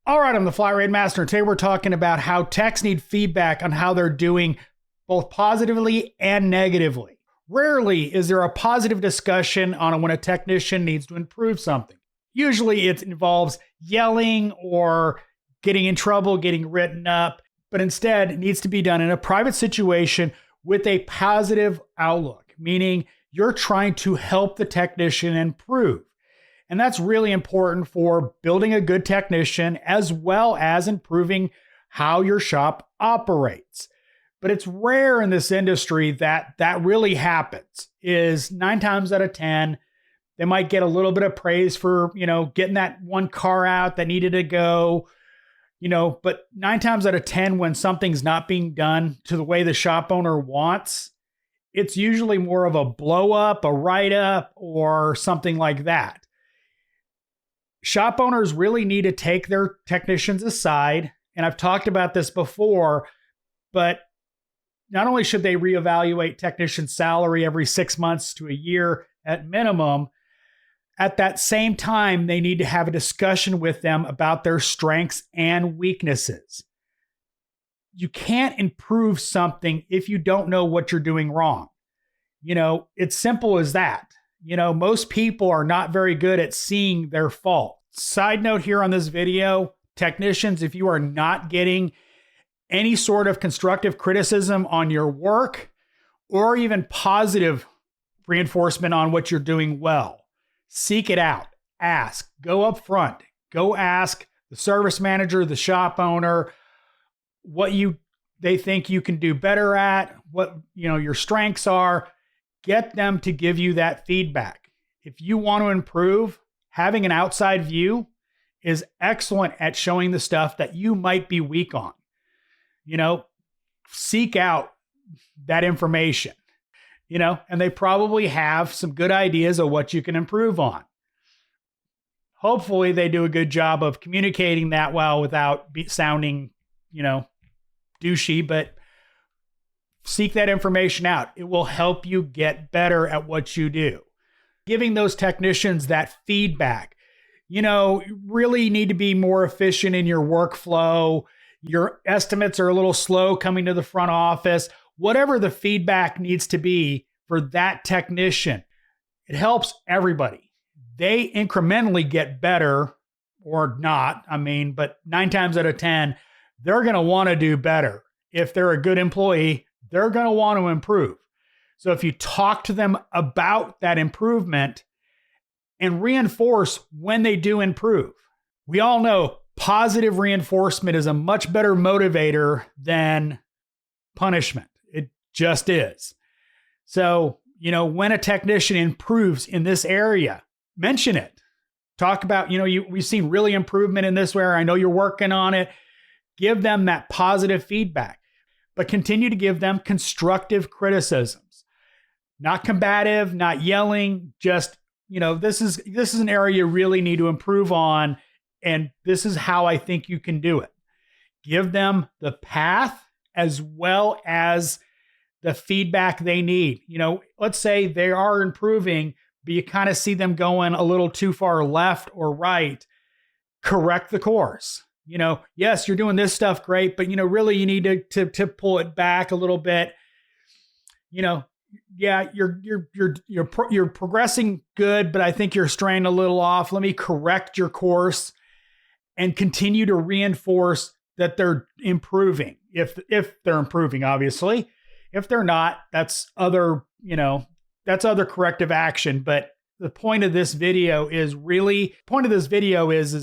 All right, I'm the flatratemaster. Today we're talking about how techs need feedback on how they're doing both positively and negatively. Rarely is there a positive discussion on when a technician needs to improve something. Usually it involves yelling or getting in trouble, getting written up, but instead it needs to be done in a private situation with a positive outlook, meaning you're trying to help the technician improve. And that's really important for building a good technician as well as improving how your shop operates. But it's rare in this industry that really happens. Is 9 times out of 10, they might get a little bit of praise for, getting that one car out that needed to go, but 9 times out of 10, when something's not being done to the way the shop owner wants, it's usually more of a blow up, a write up, or something like that. Shop owners really need to take their technicians aside. And I've talked about this before, but not only should they reevaluate technician salary every 6 months to a year at minimum, at that same time, they need to have a discussion with them about their strengths and weaknesses. You can't improve something if you don't know what you're doing wrong. It's simple as that. Most people are not very good at seeing their fault. Side note here on this video, technicians, if you are not getting any sort of constructive criticism on your work or even positive reinforcement on what you're doing well, seek it out. Ask. Go up front. Go ask the service manager, the shop owner, what they think you can do better at, what your strengths are. Get them to give you that feedback. If you want to improve, having an outside view is excellent at showing the stuff that you might be weak on. Seek out that information, and they probably have some good ideas of what you can improve on. Hopefully they do a good job of communicating that well without sounding, douchey, but seek that information out. It will help you get better at what you do. Giving those technicians that feedback, really need to be more efficient in your workflow. Your estimates are a little slow coming to the front office. Whatever the feedback needs to be for that technician, it helps everybody. They incrementally get better or not. But 9 times out of 10, they're going to want to do better. If they're a good employee, they're going to want to improve. So if you talk to them about that improvement and reinforce when they do improve, we all know positive reinforcement is a much better motivator than punishment. It just is. So, when a technician improves in this area, mention it. Talk about, we've seen really improvement in this area. I know you're working on it. Give them that positive feedback, but continue to give them constructive criticisms. Not combative, not yelling, just, this is an area you really need to improve on, and this is how I think you can do it. Give them the path as well as the feedback they need. Let's say they are improving, but you kind of see them going a little too far left or right. Correct the course. Yes, you're doing this stuff great, but really you need to pull it back a little bit. Yeah, you're progressing good, but I think you're straying a little off. Let me correct your course and continue to reinforce that they're improving. If they're improving, obviously. If they're not, that's other corrective action. But the point of this video is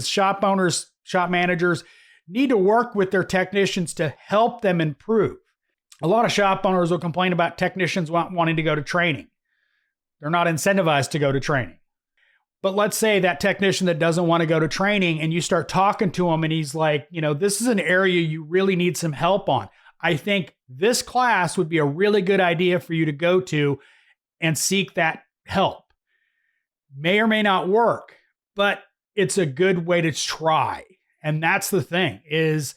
shop owners, shop managers need to work with their technicians to help them improve. A lot of shop owners will complain about technicians wanting to go to training. They're not incentivized to go to training. But let's say that technician that doesn't want to go to training and you start talking to him and he's like, this is an area you really need some help on. I think this class would be a really good idea for you to go to and seek that help. May or may not work, but it's a good way to try. And that's the thing is,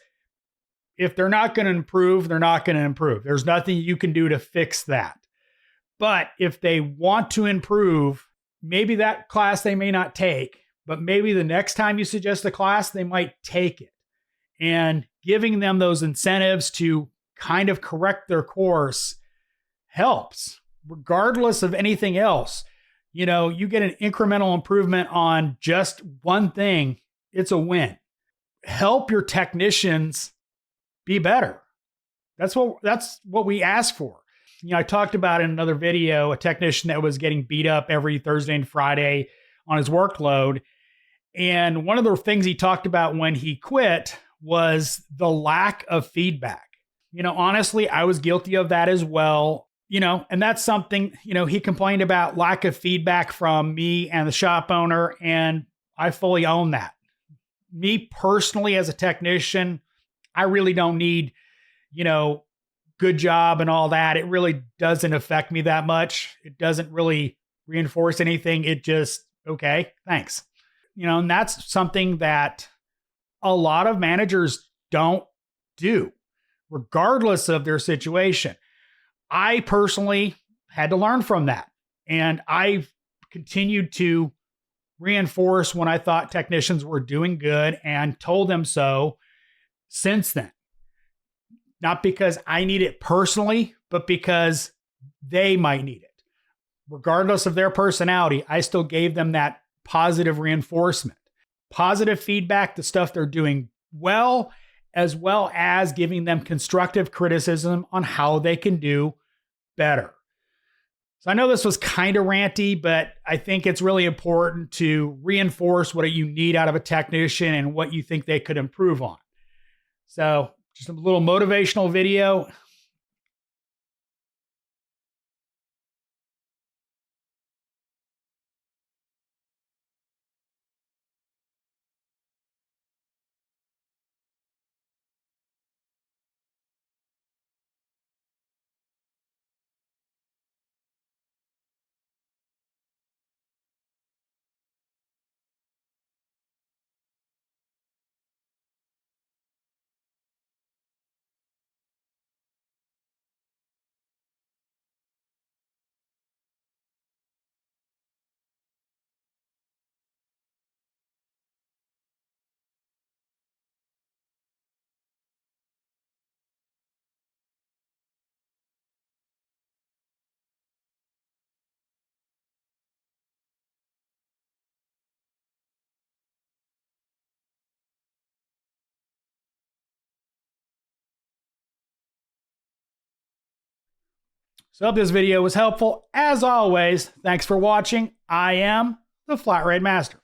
if they're not going to improve, they're not going to improve. There's nothing you can do to fix that. But if they want to improve, maybe that class they may not take, but maybe the next time you suggest a class, they might take it. and giving them those incentives to kind of correct their course helps, regardless of anything else. You get an incremental improvement on just one thing, it's a win. Help your technicians be better. That's what we ask for. I talked about in another video a technician that was getting beat up every Thursday and Friday on his workload. And one of the things he talked about when he quit was the lack of feedback. Honestly, I was guilty of that as well. And that's something, he complained about lack of feedback from me and the shop owner, and I fully own that. Me personally, as a technician, I really don't need, good job and all that. It really doesn't affect me that much. It doesn't really reinforce anything. It just, okay, thanks. And that's something that a lot of managers don't do, regardless of their situation. I personally had to learn from that. And I've continued to reinforce when I thought technicians were doing good and told them so since then. Not because I need it personally, but because they might need it. Regardless of their personality, I still gave them that positive reinforcement. Positive feedback, the stuff they're doing well as giving them constructive criticism on how they can do better. So I know this was kind of ranty, but I think it's really important to reinforce what you need out of a technician and what you think they could improve on. So just a little motivational video. So I hope this video was helpful. As always, thanks for watching. I am the Flat Rate Master.